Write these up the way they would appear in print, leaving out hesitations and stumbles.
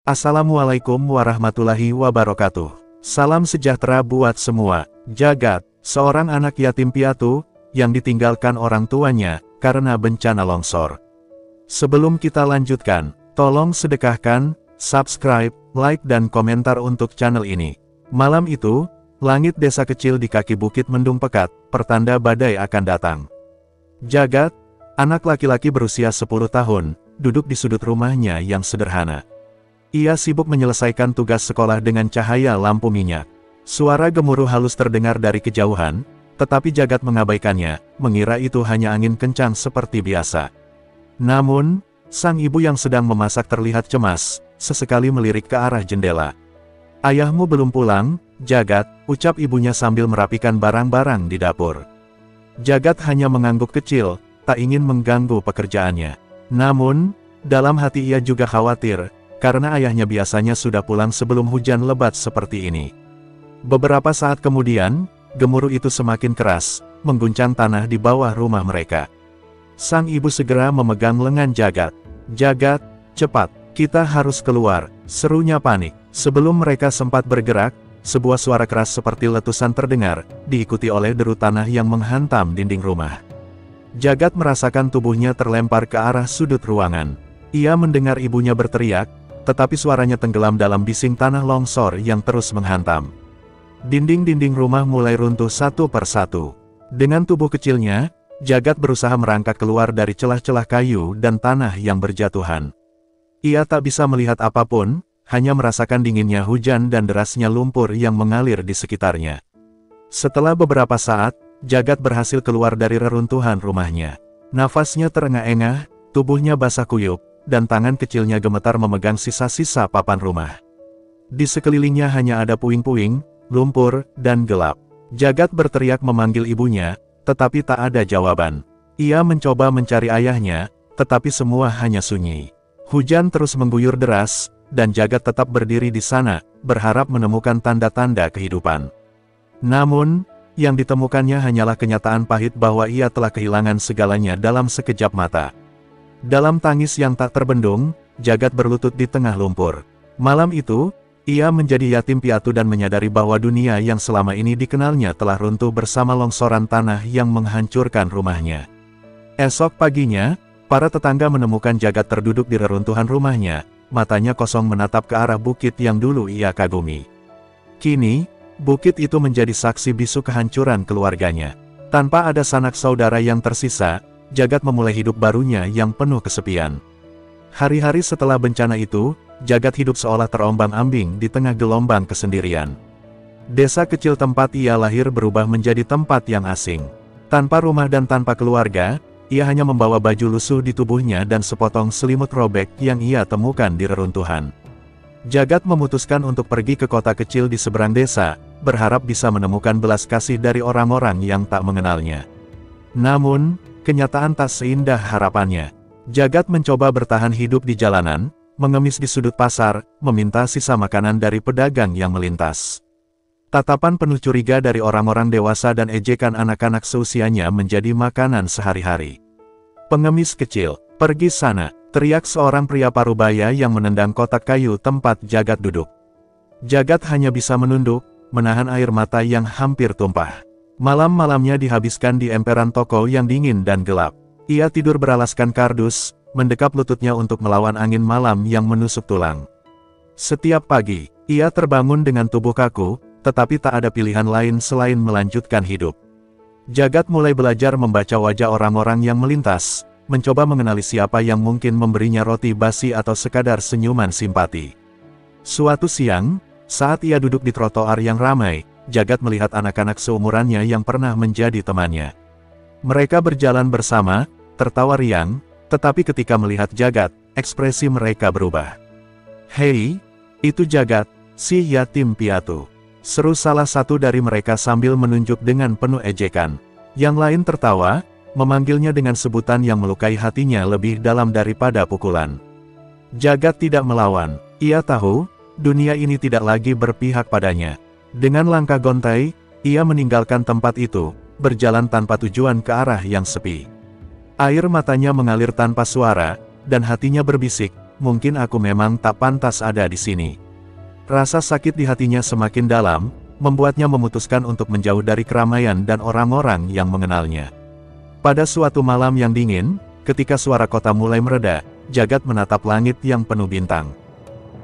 Assalamualaikum warahmatullahi wabarakatuh. Salam sejahtera buat semua. Jagat, seorang anak yatim piatu, yang ditinggalkan orang tuanya, karena bencana longsor. Sebelum kita lanjutkan, tolong sedekahkan, subscribe, like dan komentar untuk channel ini. Malam itu, langit desa kecil di kaki bukit mendung pekat, pertanda badai akan datang. Jagat, anak laki-laki berusia 10 tahun, duduk di sudut rumahnya yang sederhana. Ia sibuk menyelesaikan tugas sekolah dengan cahaya lampu minyak. Suara gemuruh halus terdengar dari kejauhan, tetapi Jagat mengabaikannya, mengira itu hanya angin kencang seperti biasa. Namun, sang ibu yang sedang memasak terlihat cemas, sesekali melirik ke arah jendela. "Ayahmu belum pulang, Jagat," ucap ibunya sambil merapikan barang-barang di dapur. Jagat hanya mengangguk kecil, tak ingin mengganggu pekerjaannya. Namun, dalam hati ia juga khawatir, karena ayahnya biasanya sudah pulang sebelum hujan lebat seperti ini. Beberapa saat kemudian, gemuruh itu semakin keras, mengguncang tanah di bawah rumah mereka. Sang ibu segera memegang lengan Jagat. "Jagat, cepat, kita harus keluar," serunya panik. Sebelum mereka sempat bergerak, sebuah suara keras seperti letusan terdengar, diikuti oleh deru tanah yang menghantam dinding rumah. Jagat merasakan tubuhnya terlempar ke arah sudut ruangan. Ia mendengar ibunya berteriak, tetapi suaranya tenggelam dalam bising tanah longsor yang terus menghantam. Dinding-dinding rumah mulai runtuh satu persatu. Dengan tubuh kecilnya, Jagat berusaha merangkak keluar dari celah-celah kayu dan tanah yang berjatuhan. Ia tak bisa melihat apapun, hanya merasakan dinginnya hujan dan derasnya lumpur yang mengalir di sekitarnya. Setelah beberapa saat, Jagat berhasil keluar dari reruntuhan rumahnya. Nafasnya terengah-engah, tubuhnya basah kuyup, dan tangan kecilnya gemetar memegang sisa-sisa papan rumah. Di sekelilingnya hanya ada puing-puing, lumpur, dan gelap. Jagat berteriak memanggil ibunya, tetapi tak ada jawaban. Ia mencoba mencari ayahnya, tetapi semua hanya sunyi. Hujan terus mengguyur deras, dan Jagat tetap berdiri di sana, berharap menemukan tanda-tanda kehidupan. Namun, yang ditemukannya hanyalah kenyataan pahit bahwa ia telah kehilangan segalanya dalam sekejap mata. Dalam tangis yang tak terbendung, Jagat berlutut di tengah lumpur. Malam itu, ia menjadi yatim piatu dan menyadari bahwa dunia yang selama ini dikenalnya telah runtuh bersama longsoran tanah yang menghancurkan rumahnya. Esok paginya, para tetangga menemukan Jagat terduduk di reruntuhan rumahnya, matanya kosong menatap ke arah bukit yang dulu ia kagumi. Kini, bukit itu menjadi saksi bisu kehancuran keluarganya. Tanpa ada sanak saudara yang tersisa, Jagat memulai hidup barunya yang penuh kesepian. Hari-hari setelah bencana itu, Jagat hidup seolah terombang-ambing di tengah gelombang kesendirian. Desa kecil tempat ia lahir berubah menjadi tempat yang asing. Tanpa rumah dan tanpa keluarga, ia hanya membawa baju lusuh di tubuhnya dan sepotong selimut robek yang ia temukan di reruntuhan. Jagat memutuskan untuk pergi ke kota kecil di seberang desa, berharap bisa menemukan belas kasih dari orang-orang yang tak mengenalnya. Namun, kenyataan tak seindah harapannya. Jagat mencoba bertahan hidup di jalanan, mengemis di sudut pasar, meminta sisa makanan dari pedagang yang melintas. Tatapan penuh curiga dari orang-orang dewasa dan ejekan anak-anak seusianya menjadi makanan sehari-hari. "Pengemis kecil, pergi sana!" teriak seorang pria parubaya yang menendang kotak kayu tempat Jagat duduk. Jagat hanya bisa menunduk, menahan air mata yang hampir tumpah. Malam-malamnya dihabiskan di emperan toko yang dingin dan gelap. Ia tidur beralaskan kardus, mendekap lututnya untuk melawan angin malam yang menusuk tulang. Setiap pagi, ia terbangun dengan tubuh kaku, tetapi tak ada pilihan lain selain melanjutkan hidup. Jagat mulai belajar membaca wajah orang-orang yang melintas, mencoba mengenali siapa yang mungkin memberinya roti basi atau sekadar senyuman simpati. Suatu siang, saat ia duduk di trotoar yang ramai, Jagat melihat anak-anak seumurannya yang pernah menjadi temannya. Mereka berjalan bersama, tertawa riang, tetapi ketika melihat Jagat, ekspresi mereka berubah. "Hei, itu Jagat, si yatim piatu," seru salah satu dari mereka sambil menunjuk dengan penuh ejekan. Yang lain tertawa, memanggilnya dengan sebutan yang melukai hatinya lebih dalam daripada pukulan. Jagat tidak melawan, ia tahu, dunia ini tidak lagi berpihak padanya. Dengan langkah gontai, ia meninggalkan tempat itu, berjalan tanpa tujuan ke arah yang sepi. Air matanya mengalir tanpa suara, dan hatinya berbisik, mungkin aku memang tak pantas ada di sini. Rasa sakit di hatinya semakin dalam, membuatnya memutuskan untuk menjauh dari keramaian dan orang-orang yang mengenalnya. Pada suatu malam yang dingin, ketika suara kota mulai mereda, Jagat menatap langit yang penuh bintang.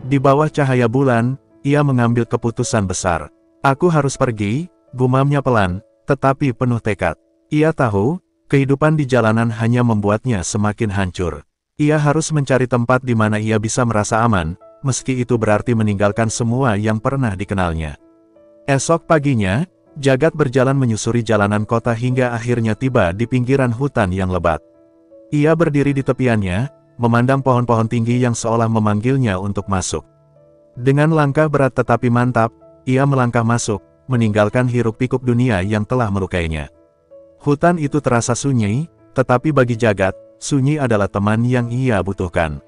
Di bawah cahaya bulan, ia mengambil keputusan besar. Aku harus pergi, gumamnya pelan, tetapi penuh tekad. Ia tahu, kehidupan di jalanan hanya membuatnya semakin hancur. Ia harus mencari tempat di mana ia bisa merasa aman, meski itu berarti meninggalkan semua yang pernah dikenalnya. Esok paginya, Jagat berjalan menyusuri jalanan kota hingga akhirnya tiba di pinggiran hutan yang lebat. Ia berdiri di tepiannya, memandang pohon-pohon tinggi yang seolah memanggilnya untuk masuk. Dengan langkah berat tetapi mantap, ia melangkah masuk, meninggalkan hiruk-pikuk dunia yang telah melukainya. Hutan itu terasa sunyi, tetapi bagi Jagat, sunyi adalah teman yang ia butuhkan.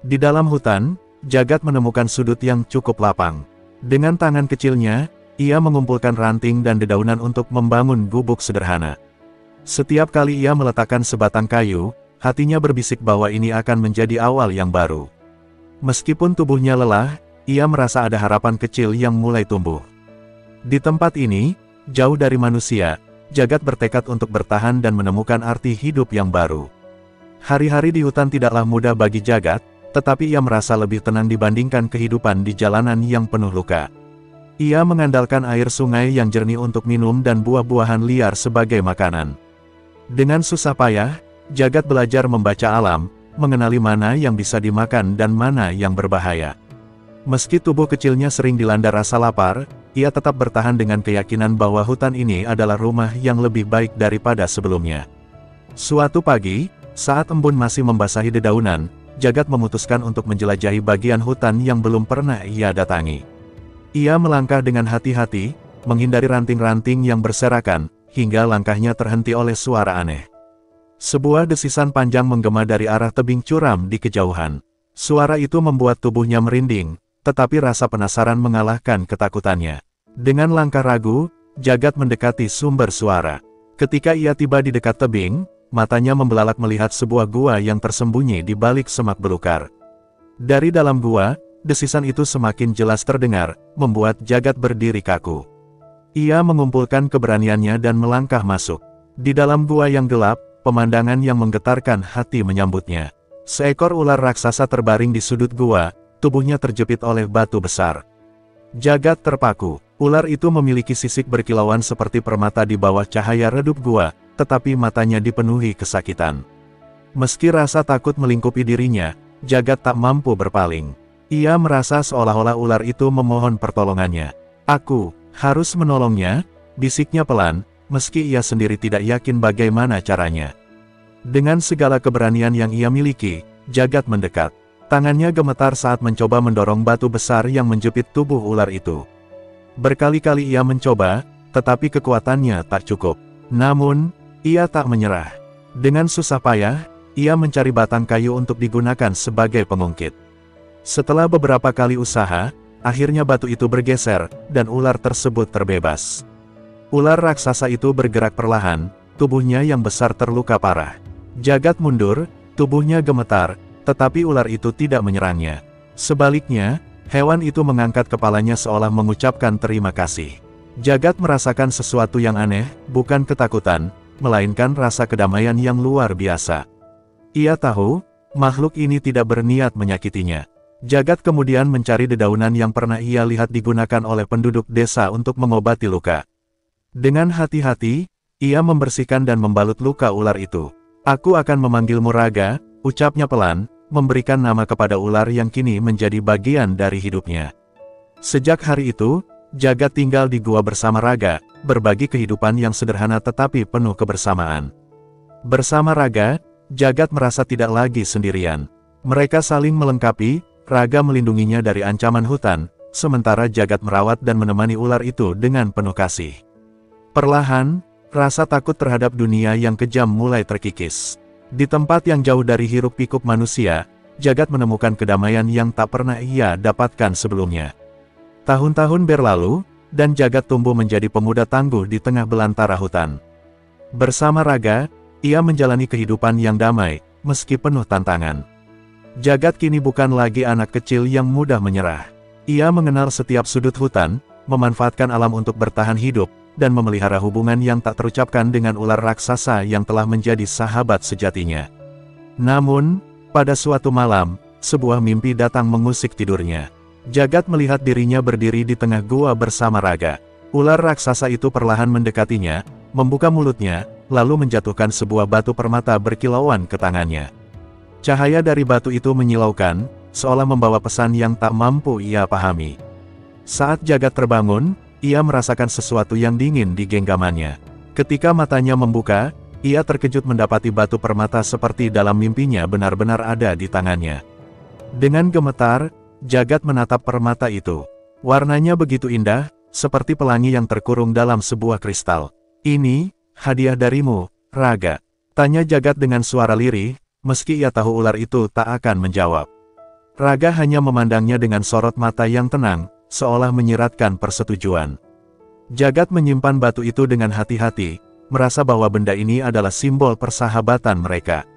Di dalam hutan, Jagat menemukan sudut yang cukup lapang. Dengan tangan kecilnya, ia mengumpulkan ranting dan dedaunan untuk membangun gubuk sederhana. Setiap kali ia meletakkan sebatang kayu, hatinya berbisik bahwa ini akan menjadi awal yang baru. Meskipun tubuhnya lelah, ia merasa ada harapan kecil yang mulai tumbuh. Di tempat ini, jauh dari manusia, Jagat bertekad untuk bertahan dan menemukan arti hidup yang baru. Hari-hari di hutan tidaklah mudah bagi Jagat, tetapi ia merasa lebih tenang dibandingkan kehidupan di jalanan yang penuh luka. Ia mengandalkan air sungai yang jernih untuk minum dan buah-buahan liar sebagai makanan. Dengan susah payah, Jagat belajar membaca alam, mengenali mana yang bisa dimakan dan mana yang berbahaya. Meski tubuh kecilnya sering dilanda rasa lapar, ia tetap bertahan dengan keyakinan bahwa hutan ini adalah rumah yang lebih baik daripada sebelumnya. Suatu pagi, saat embun masih membasahi dedaunan, Jagat memutuskan untuk menjelajahi bagian hutan yang belum pernah ia datangi. Ia melangkah dengan hati-hati, menghindari ranting-ranting yang berserakan, hingga langkahnya terhenti oleh suara aneh. Sebuah desisan panjang menggema dari arah tebing curam di kejauhan. Suara itu membuat tubuhnya merinding, tetapi rasa penasaran mengalahkan ketakutannya. Dengan langkah ragu, Jagat mendekati sumber suara. Ketika ia tiba di dekat tebing, matanya membelalak melihat sebuah gua yang tersembunyi di balik semak belukar. Dari dalam gua, desisan itu semakin jelas terdengar, membuat Jagat berdiri kaku. Ia mengumpulkan keberaniannya dan melangkah masuk. Di dalam gua yang gelap, pemandangan yang menggetarkan hati menyambutnya. Seekor ular raksasa terbaring di sudut gua, tubuhnya terjepit oleh batu besar. Jagat terpaku. Ular itu memiliki sisik berkilauan seperti permata di bawah cahaya redup gua, tetapi matanya dipenuhi kesakitan. Meski rasa takut melingkupi dirinya, Jagat tak mampu berpaling. Ia merasa seolah-olah ular itu memohon pertolongannya. "Aku harus menolongnya," bisiknya pelan, meski ia sendiri tidak yakin bagaimana caranya. Dengan segala keberanian yang ia miliki, Jagat mendekat. Tangannya gemetar saat mencoba mendorong batu besar yang menjepit tubuh ular itu. Berkali-kali ia mencoba, tetapi kekuatannya tak cukup. Namun, ia tak menyerah. Dengan susah payah, ia mencari batang kayu untuk digunakan sebagai pengungkit. Setelah beberapa kali usaha, akhirnya batu itu bergeser, dan ular tersebut terbebas. Ular raksasa itu bergerak perlahan, tubuhnya yang besar terluka parah. Jagat mundur, tubuhnya gemetar, tetapi ular itu tidak menyerangnya. Sebaliknya, hewan itu mengangkat kepalanya seolah mengucapkan terima kasih. Jagat merasakan sesuatu yang aneh, bukan ketakutan, melainkan rasa kedamaian yang luar biasa. Ia tahu, makhluk ini tidak berniat menyakitinya. Jagat kemudian mencari dedaunan yang pernah ia lihat digunakan oleh penduduk desa untuk mengobati luka. Dengan hati-hati, ia membersihkan dan membalut luka ular itu. "Aku akan memanggilmu Raga," ucapnya pelan, memberikan nama kepada ular yang kini menjadi bagian dari hidupnya. Sejak hari itu, Jagat tinggal di gua bersama Raga, berbagi kehidupan yang sederhana tetapi penuh kebersamaan. Bersama Raga, Jagat merasa tidak lagi sendirian. Mereka saling melengkapi, Raga melindunginya dari ancaman hutan, sementara Jagat merawat dan menemani ular itu dengan penuh kasih. Perlahan, rasa takut terhadap dunia yang kejam mulai terkikis. Di tempat yang jauh dari hiruk-pikuk manusia, Jagat menemukan kedamaian yang tak pernah ia dapatkan sebelumnya. Tahun-tahun berlalu, dan Jagat tumbuh menjadi pemuda tangguh di tengah belantara hutan. Bersama Raga, ia menjalani kehidupan yang damai, meski penuh tantangan. Jagat kini bukan lagi anak kecil yang mudah menyerah. Ia mengenal setiap sudut hutan, memanfaatkan alam untuk bertahan hidup, dan memelihara hubungan yang tak terucapkan dengan ular raksasa yang telah menjadi sahabat sejatinya. Namun, pada suatu malam, sebuah mimpi datang mengusik tidurnya. Jagat melihat dirinya berdiri di tengah gua bersama Raga. Ular raksasa itu perlahan mendekatinya, membuka mulutnya, lalu menjatuhkan sebuah batu permata berkilauan ke tangannya. Cahaya dari batu itu menyilaukan, seolah membawa pesan yang tak mampu ia pahami. Saat Jagat terbangun, ia merasakan sesuatu yang dingin di genggamannya. Ketika matanya membuka, ia terkejut mendapati batu permata seperti dalam mimpinya benar-benar ada di tangannya. Dengan gemetar, Jagat menatap permata itu. Warnanya begitu indah, seperti pelangi yang terkurung dalam sebuah kristal. "Ini, hadiah darimu, Raga," tanya Jagat dengan suara lirih, meski ia tahu ular itu tak akan menjawab. Raga hanya memandangnya dengan sorot mata yang tenang, seolah menyiratkan persetujuan. Jagat menyimpan batu itu dengan hati-hati, merasa bahwa benda ini adalah simbol persahabatan mereka.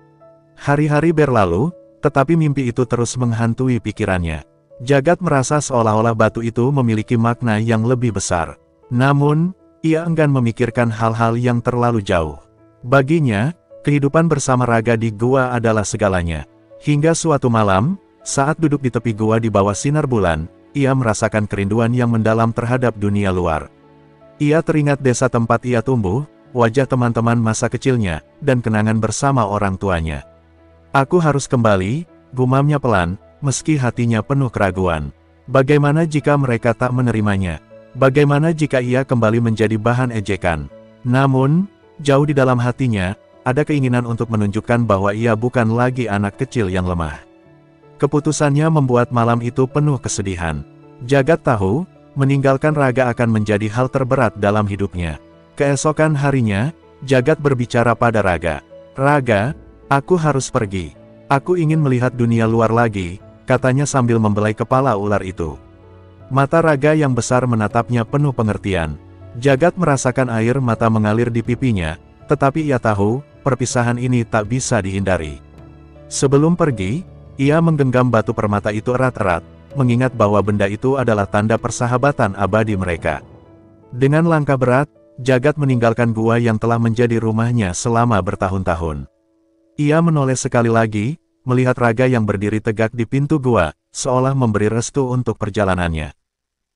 Hari-hari berlalu, tetapi mimpi itu terus menghantui pikirannya. Jagat merasa seolah-olah batu itu memiliki makna yang lebih besar. Namun, ia enggan memikirkan hal-hal yang terlalu jauh. Baginya, kehidupan bersama Raga di gua adalah segalanya. Hingga suatu malam, saat duduk di tepi gua di bawah sinar bulan, ia merasakan kerinduan yang mendalam terhadap dunia luar. Ia teringat desa tempat ia tumbuh, wajah teman-teman masa kecilnya, dan kenangan bersama orang tuanya. "Aku harus kembali," gumamnya pelan, meski hatinya penuh keraguan. Bagaimana jika mereka tak menerimanya? Bagaimana jika ia kembali menjadi bahan ejekan? Namun, jauh di dalam hatinya, ada keinginan untuk menunjukkan bahwa ia bukan lagi anak kecil yang lemah. Keputusannya membuat malam itu penuh kesedihan. Jagat tahu, meninggalkan Raga akan menjadi hal terberat dalam hidupnya. Keesokan harinya, Jagat berbicara pada Raga. "Raga, aku harus pergi. Aku ingin melihat dunia luar lagi," katanya sambil membelai kepala ular itu. Mata Raga yang besar menatapnya penuh pengertian. Jagat merasakan air mata mengalir di pipinya, tetapi ia tahu, perpisahan ini tak bisa dihindari. Sebelum pergi, ia menggenggam batu permata itu erat-erat, mengingat bahwa benda itu adalah tanda persahabatan abadi mereka. Dengan langkah berat, Jagat meninggalkan gua yang telah menjadi rumahnya selama bertahun-tahun. Ia menoleh sekali lagi, melihat Raga yang berdiri tegak di pintu gua, seolah memberi restu untuk perjalanannya.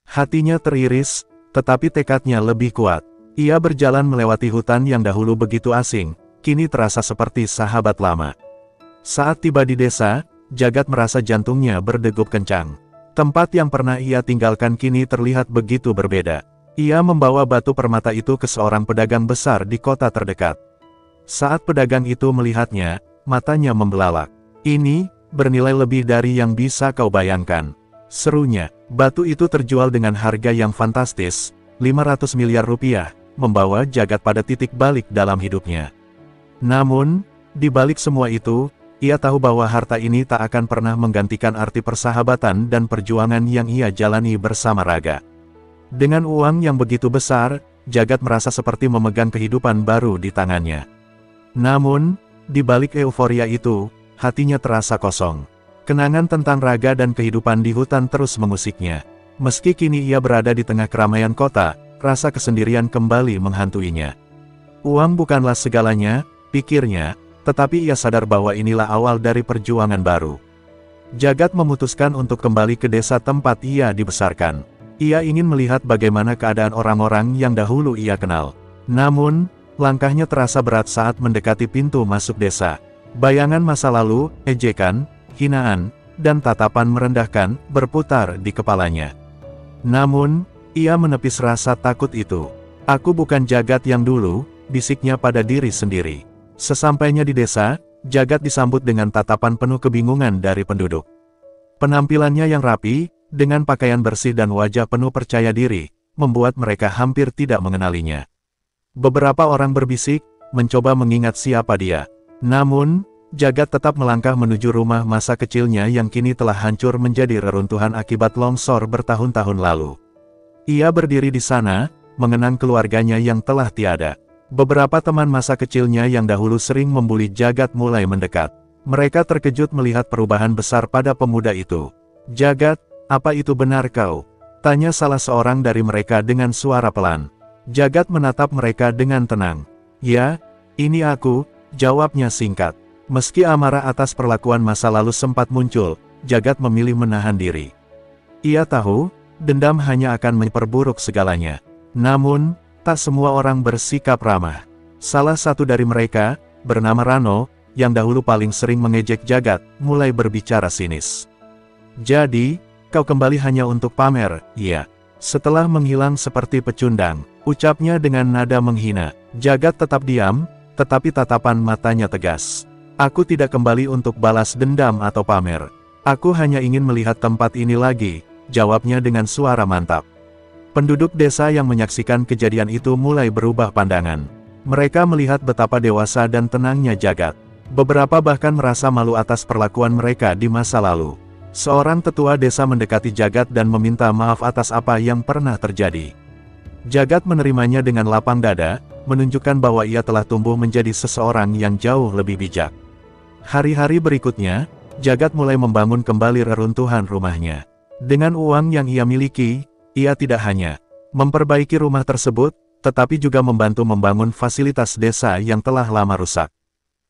Hatinya teriris, tetapi tekadnya lebih kuat. Ia berjalan melewati hutan yang dahulu begitu asing, kini terasa seperti sahabat lama. Saat tiba di desa, Jagat merasa jantungnya berdegup kencang. Tempat yang pernah ia tinggalkan kini terlihat begitu berbeda. Ia membawa batu permata itu ke seorang pedagang besar di kota terdekat. Saat pedagang itu melihatnya, matanya membelalak. "Ini, bernilai lebih dari yang bisa kau bayangkan," serunya. Batu itu terjual dengan harga yang fantastis, 500 miliar rupiah, membawa Jagat pada titik balik dalam hidupnya. Namun, di balik semua itu, ia tahu bahwa harta ini tak akan pernah menggantikan arti persahabatan dan perjuangan yang ia jalani bersama Raga. Dengan uang yang begitu besar, Jagat merasa seperti memegang kehidupan baru di tangannya. Namun, di balik euforia itu, hatinya terasa kosong. Kenangan tentang Raga dan kehidupan di hutan terus mengusiknya. Meski kini ia berada di tengah keramaian kota, rasa kesendirian kembali menghantuinya. Uang bukanlah segalanya, pikirnya, tetapi ia sadar bahwa inilah awal dari perjuangan baru. Jagat memutuskan untuk kembali ke desa tempat ia dibesarkan. Ia ingin melihat bagaimana keadaan orang-orang yang dahulu ia kenal. Namun, langkahnya terasa berat saat mendekati pintu masuk desa. Bayangan masa lalu, ejekan, hinaan, dan tatapan merendahkan, berputar di kepalanya. Namun, ia menepis rasa takut itu. "Aku bukan Jagat yang dulu," bisiknya pada diri sendiri. Sesampainya di desa, Jagat disambut dengan tatapan penuh kebingungan dari penduduk. Penampilannya yang rapi, dengan pakaian bersih dan wajah penuh percaya diri, membuat mereka hampir tidak mengenalinya. Beberapa orang berbisik, mencoba mengingat siapa dia. Namun, Jagat tetap melangkah menuju rumah masa kecilnya yang kini telah hancur menjadi reruntuhan akibat longsor bertahun-tahun lalu. Ia berdiri di sana, mengenang keluarganya yang telah tiada. Beberapa teman masa kecilnya yang dahulu sering membuli Jagat mulai mendekat. Mereka terkejut melihat perubahan besar pada pemuda itu. "Jagat, apa itu benar kau?" tanya salah seorang dari mereka dengan suara pelan. Jagat menatap mereka dengan tenang. "Ya, ini aku," jawabnya singkat. Meski amarah atas perlakuan masa lalu sempat muncul, Jagat memilih menahan diri. Ia tahu, dendam hanya akan memperburuk segalanya. Namun, tak semua orang bersikap ramah. Salah satu dari mereka, bernama Rano, yang dahulu paling sering mengejek Jagat, mulai berbicara sinis. "Jadi, kau kembali hanya untuk pamer?" "Iya." Setelah menghilang seperti pecundang, ucapnya dengan nada menghina. Jagat tetap diam, tetapi tatapan matanya tegas. "Aku tidak kembali untuk balas dendam atau pamer. Aku hanya ingin melihat tempat ini lagi," jawabnya dengan suara mantap. Penduduk desa yang menyaksikan kejadian itu mulai berubah pandangan. Mereka melihat betapa dewasa dan tenangnya Jagat. Beberapa bahkan merasa malu atas perlakuan mereka di masa lalu. Seorang tetua desa mendekati Jagat dan meminta maaf atas apa yang pernah terjadi. Jagat menerimanya dengan lapang dada, menunjukkan bahwa ia telah tumbuh menjadi seseorang yang jauh lebih bijak. Hari-hari berikutnya, Jagat mulai membangun kembali reruntuhan rumahnya. Dengan uang yang ia miliki, ia tidak hanya memperbaiki rumah tersebut, tetapi juga membantu membangun fasilitas desa yang telah lama rusak.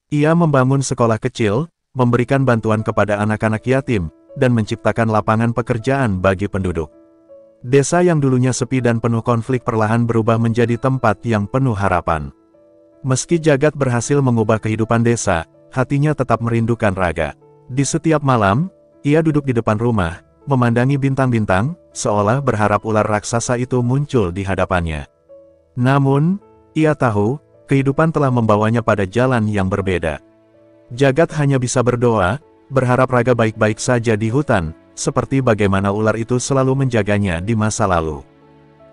Ia membangun sekolah kecil, memberikan bantuan kepada anak-anak yatim, dan menciptakan lapangan pekerjaan bagi penduduk. Desa yang dulunya sepi dan penuh konflik perlahan berubah menjadi tempat yang penuh harapan. Meski Jagat berhasil mengubah kehidupan desa, hatinya tetap merindukan Raga. Di setiap malam, ia duduk di depan rumah, memandangi bintang-bintang, seolah berharap ular raksasa itu muncul di hadapannya. Namun, ia tahu, kehidupan telah membawanya pada jalan yang berbeda. Jagat hanya bisa berdoa, berharap Raga baik-baik saja di hutan, seperti bagaimana ular itu selalu menjaganya di masa lalu.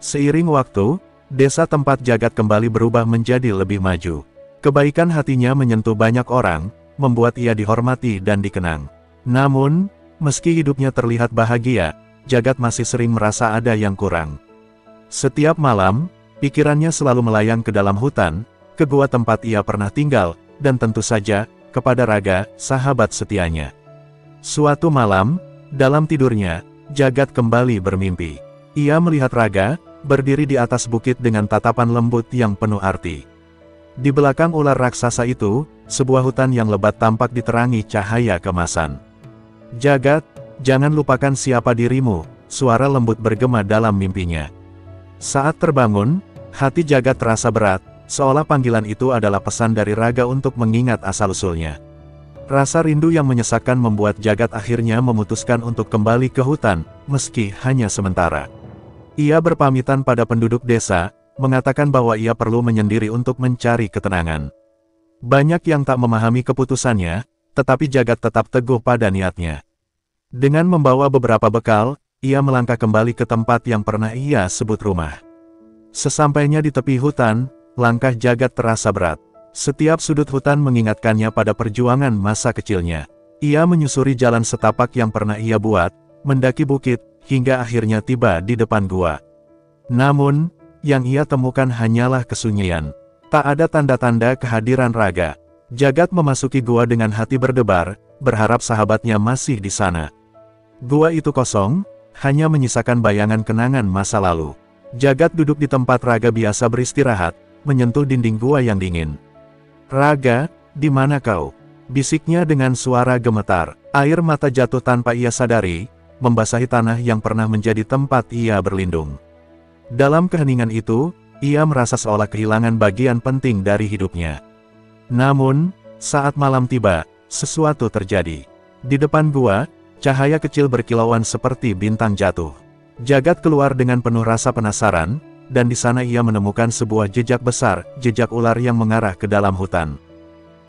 Seiring waktu, desa tempat Jagat kembali berubah menjadi lebih maju. Kebaikan hatinya menyentuh banyak orang, membuat ia dihormati dan dikenang. Namun, meski hidupnya terlihat bahagia, Jagat masih sering merasa ada yang kurang. Setiap malam, pikirannya selalu melayang ke dalam hutan, ke gua tempat ia pernah tinggal, dan tentu saja, kepada Raga, sahabat setianya. Suatu malam, dalam tidurnya, Jagat kembali bermimpi. Ia melihat Raga, berdiri di atas bukit dengan tatapan lembut yang penuh arti. Di belakang ular raksasa itu, sebuah hutan yang lebat tampak diterangi cahaya kemasan. "Jagat, jangan lupakan siapa dirimu," suara lembut bergema dalam mimpinya. Saat terbangun, hati Jagat terasa berat, seolah panggilan itu adalah pesan dari Raga untuk mengingat asal-usulnya. Rasa rindu yang menyesakkan membuat Jagat akhirnya memutuskan untuk kembali ke hutan, meski hanya sementara. Ia berpamitan pada penduduk desa, mengatakan bahwa ia perlu menyendiri untuk mencari ketenangan. Banyak yang tak memahami keputusannya, tetapi Jagat tetap teguh pada niatnya. Dengan membawa beberapa bekal, ia melangkah kembali ke tempat yang pernah ia sebut rumah. Sesampainya di tepi hutan, langkah Jagat terasa berat. Setiap sudut hutan mengingatkannya pada perjuangan masa kecilnya. Ia menyusuri jalan setapak yang pernah ia buat, mendaki bukit, hingga akhirnya tiba di depan gua. Namun, yang ia temukan hanyalah kesunyian. Tak ada tanda-tanda kehadiran Raga. Jagat memasuki gua dengan hati berdebar, berharap sahabatnya masih di sana. Gua itu kosong, hanya menyisakan bayangan kenangan masa lalu. Jagat duduk di tempat Raga biasa beristirahat, menyentuh dinding gua yang dingin. "Raga, di mana kau?" bisiknya dengan suara gemetar. Air mata jatuh tanpa ia sadari, membasahi tanah yang pernah menjadi tempat ia berlindung. Dalam keheningan itu, ia merasa seolah kehilangan bagian penting dari hidupnya. Namun, saat malam tiba, sesuatu terjadi. Di depan gua, cahaya kecil berkilauan seperti bintang jatuh. Jagat keluar dengan penuh rasa penasaran, dan di sana ia menemukan sebuah jejak besar, jejak ular yang mengarah ke dalam hutan.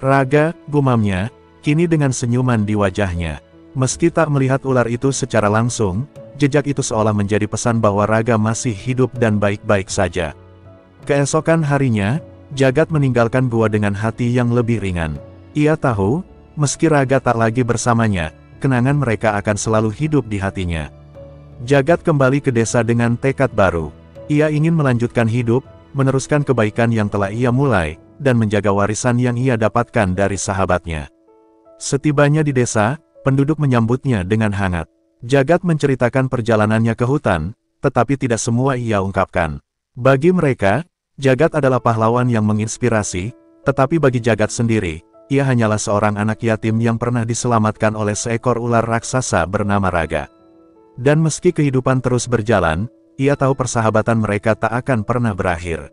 "Raga," gumamnya, kini dengan senyuman di wajahnya. Meski tak melihat ular itu secara langsung, jejak itu seolah menjadi pesan bahwa Raga masih hidup dan baik-baik saja. Keesokan harinya, Jagat meninggalkan gua dengan hati yang lebih ringan. Ia tahu, meski Raga tak lagi bersamanya, kenangan mereka akan selalu hidup di hatinya. Jagat kembali ke desa dengan tekad baru. Ia ingin melanjutkan hidup, meneruskan kebaikan yang telah ia mulai, dan menjaga warisan yang ia dapatkan dari sahabatnya. Setibanya di desa, penduduk menyambutnya dengan hangat. Jagat menceritakan perjalanannya ke hutan, tetapi tidak semua ia ungkapkan. Bagi mereka, Jagat adalah pahlawan yang menginspirasi, tetapi bagi Jagat sendiri, ia hanyalah seorang anak yatim yang pernah diselamatkan oleh seekor ular raksasa bernama Raga. Dan meski kehidupan terus berjalan, ia tahu persahabatan mereka tak akan pernah berakhir.